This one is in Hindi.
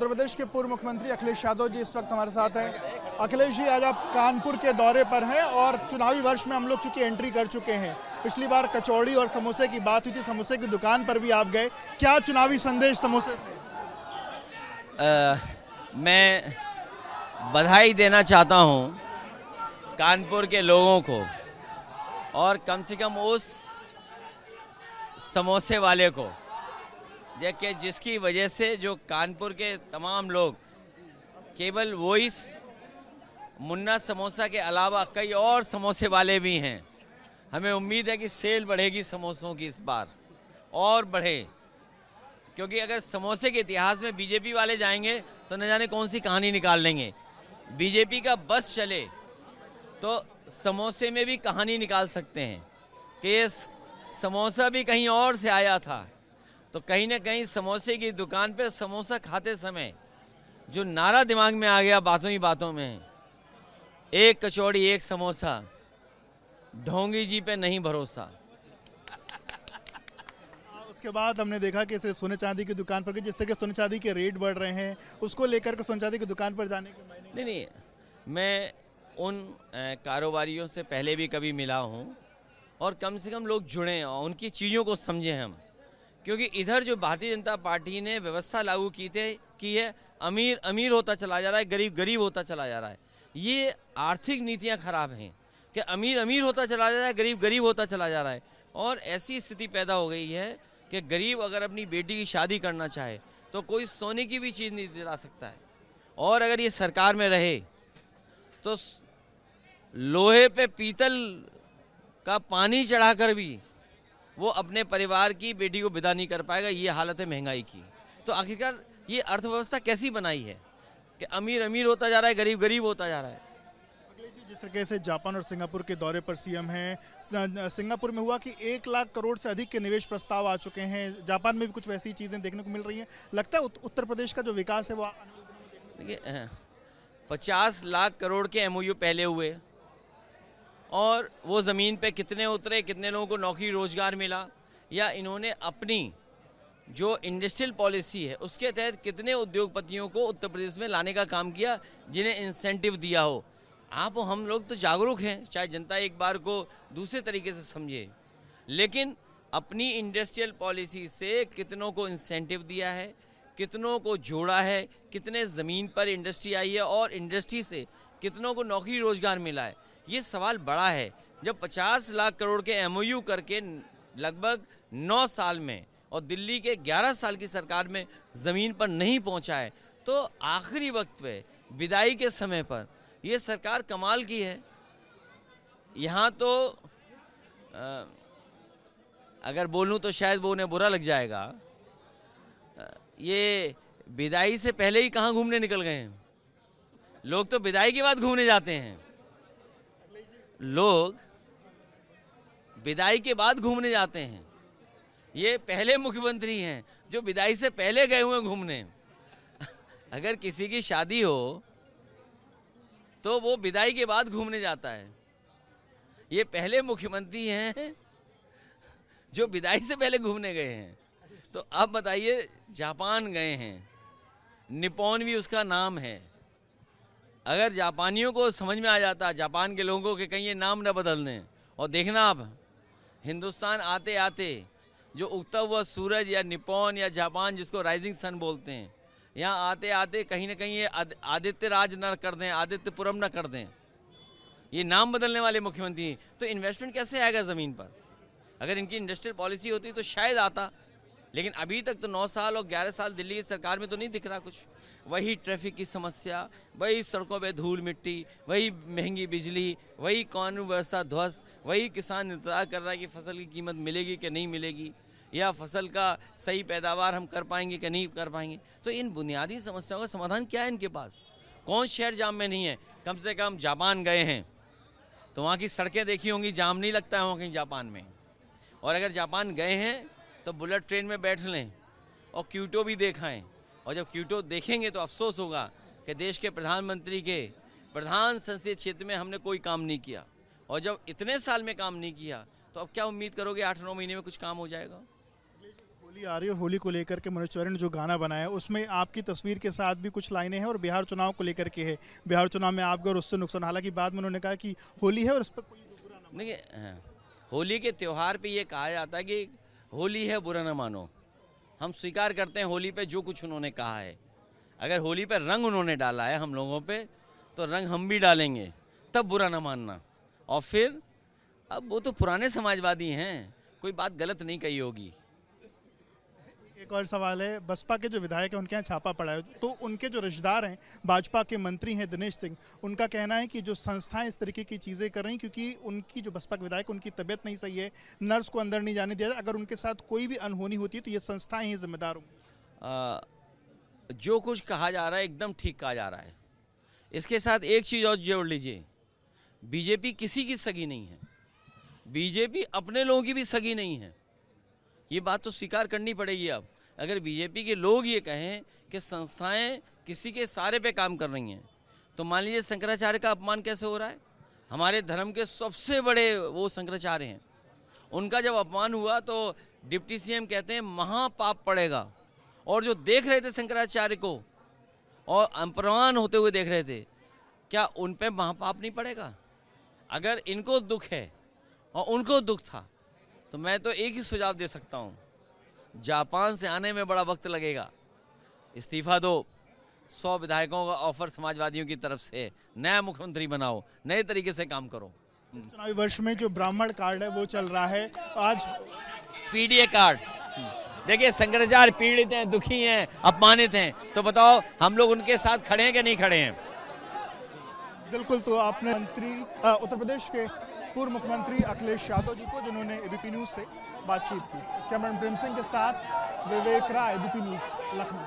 उत्तर प्रदेश के पूर्व मुख्यमंत्री अखिलेश यादव जी इस वक्त हमारे साथ हैं। अखिलेश जी, आज आप कानपुर के दौरे पर हैं और चुनावी वर्ष में हम लोग चूंकि एंट्री कर चुके हैं। पिछली बार कचौड़ी और समोसे की बात हुई थी, समोसे की दुकान पर भी आप गए। क्या चुनावी संदेश समोसे से? मैं बधाई देना चाहता हूं कानपुर के लोगों को, और कम से कम उस समोसे वाले को जिसकी वजह से जो कानपुर के तमाम लोग, केवल वो इस मुन्ना समोसा के अलावा कई और समोसे वाले भी हैं। हमें उम्मीद है कि सेल बढ़ेगी समोसों की इस बार और बढ़े, क्योंकि अगर समोसे के इतिहास में बीजेपी वाले जाएंगे तो न जाने कौन सी कहानी निकाल लेंगे। बीजेपी का बस चले तो समोसे में भी कहानी निकाल सकते हैं कि ये समोसा भी कहीं और से आया था। तो कहीं ना कहीं समोसे की दुकान पर समोसा खाते समय जो नारा दिमाग में आ गया बातों ही बातों में, एक कचौड़ी एक समोसा, ढोंगी जी पे नहीं भरोसा। उसके बाद हमने देखा कि सोने चांदी की दुकान पर जिस तरह के सोने चांदी के रेट बढ़ रहे हैं, उसको लेकर के सोने चांदी की दुकान पर जाने के मायने नहीं, मैं उन कारोबारियों से पहले भी कभी मिला हूं, और कम से कम लोग जुड़े और उनकी चीज़ों को समझें हम, क्योंकि इधर जो भारतीय जनता पार्टी ने व्यवस्था लागू की है, अमीर अमीर होता चला जा रहा है, गरीब गरीब होता चला जा रहा है। ये आर्थिक नीतियां खराब हैं कि अमीर अमीर होता चला जा रहा है, गरीब गरीब होता चला जा रहा है। और ऐसी स्थिति पैदा हो गई है कि गरीब अगर अपनी बेटी की शादी करना चाहे तो कोई सोने की भी चीज़ नहीं दिला सकता है, और अगर ये सरकार में रहे तो लोहे पे पीतल का पानी चढ़ाकर भी वो अपने परिवार की बेटी को विदा नहीं कर पाएगा। ये हालत है महंगाई की। तो आखिरकार ये अर्थव्यवस्था कैसी बनाई है कि अमीर अमीर होता जा रहा है, गरीब गरीब होता जा रहा है। अखिलेश जी, जिस तरीके से जापान और सिंगापुर के दौरे पर सीएम हैं, सिंगापुर में हुआ कि 1 लाख करोड़ से अधिक के निवेश प्रस्ताव आ चुके हैं। जापान में भी कुछ वैसी चीज़ें देखने को मिल रही हैं। लगता है उत्तर प्रदेश का जो विकास है वो देखिए, 50 लाख करोड़ के MOU पहले हुए, और वो ज़मीन पे कितने उतरे, कितने लोगों को नौकरी रोज़गार मिला, या इन्होंने अपनी जो इंडस्ट्रियल पॉलिसी है उसके तहत कितने उद्योगपतियों को उत्तर प्रदेश में लाने का काम किया, जिन्हें इंसेंटिव दिया हो। आप हम लोग तो जागरूक हैं, चाहे जनता एक बार को दूसरे तरीके से समझे, लेकिन अपनी इंडस्ट्रियल पॉलिसी से कितनों को इंसेंटिव दिया है, कितनों को जोड़ा है, कितने ज़मीन पर इंडस्ट्री आई है, और इंडस्ट्री से कितनों को नौकरी रोज़गार मिला है। ये सवाल बड़ा है। जब 50 लाख करोड़ के MOU करके लगभग 9 साल में और दिल्ली के 11 साल की सरकार में ज़मीन पर नहीं पहुंचा है, तो आखिरी वक्त पे विदाई के समय पर ये सरकार कमाल की है। यहाँ तो अगर बोलूँ तो शायद वो उन्हें बुरा लग जाएगा, ये विदाई से पहले ही कहाँ घूमने निकल गए हैं। लोग तो विदाई के बाद घूमने जाते हैं, लोग विदाई के बाद घूमने जाते हैं। ये पहले मुख्यमंत्री हैं जो विदाई से पहले गए हुए घूमने। अगर किसी की शादी हो तो वो विदाई के बाद घूमने जाता है। ये पहले मुख्यमंत्री हैं जो विदाई से पहले घूमने गए हैं। तो अब बताइए, जापान गए हैं, निप्पॉन भी उसका नाम है। अगर जापानियों को समझ में आ जाता, जापान के लोगों के कहीं ये नाम न बदल दें, और देखना आप हिंदुस्तान आते आते जो उगता हुआ सूरज या निप्पॉन या जापान जिसको राइजिंग सन बोलते हैं, यहाँ आते आते कहीं ना कहीं ये आदित्य राज न कर दें, आदित्यपुरम न कर दें, ये नाम बदलने वाले मुख्यमंत्री। तो इन्वेस्टमेंट कैसे आएगा ज़मीन पर? अगर इनकी इंडस्ट्रियल पॉलिसी होती तो शायद आता, लेकिन अभी तक तो 9 साल और 11 साल दिल्ली की सरकार में तो नहीं दिख रहा कुछ। वही ट्रैफिक की समस्या, वही सड़कों पे धूल मिट्टी, वही महंगी बिजली, वही कानून व्यवस्था ध्वस्त, वही किसान इंतजार कर रहा है कि फसल की कीमत मिलेगी कि नहीं मिलेगी, या फसल का सही पैदावार हम कर पाएंगे कि नहीं कर पाएंगे। तो इन बुनियादी समस्याओं का समाधान क्या है इनके पास? कौन शहर जाम में नहीं है? कम से कम जापान गए हैं तो वहाँ की सड़कें देखी होंगी, जाम नहीं लगता है वहाँ कहीं जापान में। और अगर जापान गए हैं तो बुलेट ट्रेन में बैठ लें और क्योटो भी देखाएं, और जब क्योटो देखेंगे तो अफसोस होगा कि देश के प्रधानमंत्री के प्रधान संसदीय क्षेत्र में हमने कोई काम नहीं किया, और जब इतने साल में काम नहीं किया तो अब क्या उम्मीद करोगे 8-9 महीने में कुछ काम हो जाएगा? होली आ रही है, होली को लेकर के मनोज तिवारी ने जो गाना बनाया है उसमें आपकी तस्वीर के साथ भी कुछ लाइनें हैं और बिहार चुनाव को लेकर के है। बिहार चुनाव में आपको और उससे नुकसान, हालांकि बाद में उन्होंने कहा कि होली है और उस पर कोई बुरा ना देखिए, हाँ, होली के त्यौहार पे ये कहा जाता है कि होली है बुरा ना मानो। हम स्वीकार करते हैं होली पे जो कुछ उन्होंने कहा है। अगर होली पे रंग उन्होंने डाला है हम लोगों पे, तो रंग हम भी डालेंगे, तब बुरा ना मानना। और फिर अब वो तो पुराने समाजवादी हैं, कोई बात गलत नहीं कही होगी। एक और सवाल है, बसपा के जो विधायक हैं उनके यहाँ छापा पड़ा है, तो उनके जो रिश्तेदार हैं भाजपा के मंत्री हैं दिनेश सिंह, उनका कहना है कि जो संस्थाएं इस तरीके की चीज़ें कर रही क्योंकि उनकी जो बसपा के विधायक उनकी तबीयत नहीं सही है, नर्स को अंदर नहीं जाने दिया जाए, अगर उनके साथ कोई भी अनहोनी होती है तो ये संस्थाएं ही जिम्मेदार होंगी। जो कुछ कहा जा रहा है एकदम ठीक कहा जा रहा है। इसके साथ एक चीज़ और जोड़ लीजिए, बीजेपी किसी की सगी नहीं है, बीजेपी अपने लोगों की भी सगी नहीं है। ये बात तो स्वीकार करनी पड़ेगी। अब अगर बीजेपी के लोग ये कहें कि संस्थाएं किसी के सारे पे काम कर रही हैं, तो मान लीजिए शंकराचार्य का अपमान कैसे हो रहा है। हमारे धर्म के सबसे बड़े वो शंकराचार्य हैं, उनका जब अपमान हुआ तो डिप्टी सीएम कहते हैं महापाप पड़ेगा। और जो देख रहे थे शंकराचार्य को और अपमान होते हुए देख रहे थे, क्या उन पे महापाप नहीं पड़ेगा? अगर इनको दुख है और उनको दुख था, तो मैं तो एक ही सुझाव दे सकता हूँ, जापान से आने में बड़ा वक्त लगेगा, इस्तीफा दो, 100 विधायकों का ऑफर समाजवादियों की तरफ से, नया मुख्यमंत्री बनाओ, नए तरीके से काम करो। चुनावी वर्ष में जो ब्राह्मण कार्ड है वो चल रहा है आज, पीडीए कार्ड। देखिए, शंकराचार्य पीड़ित हैं, दुखी हैं, अपमानित हैं, तो बताओ हम लोग उनके साथ खड़े हैं कि नहीं खड़े हैं? बिल्कुल। तो आपने उत्तर प्रदेश के पूर्व मुख्यमंत्री अखिलेश यादव जी को, जिन्होंने एबीपी न्यूज़ से बातचीत की। कैमरामैन प्रेम सिंह के साथ विवेक राय, एबीपी न्यूज़, लखनऊ।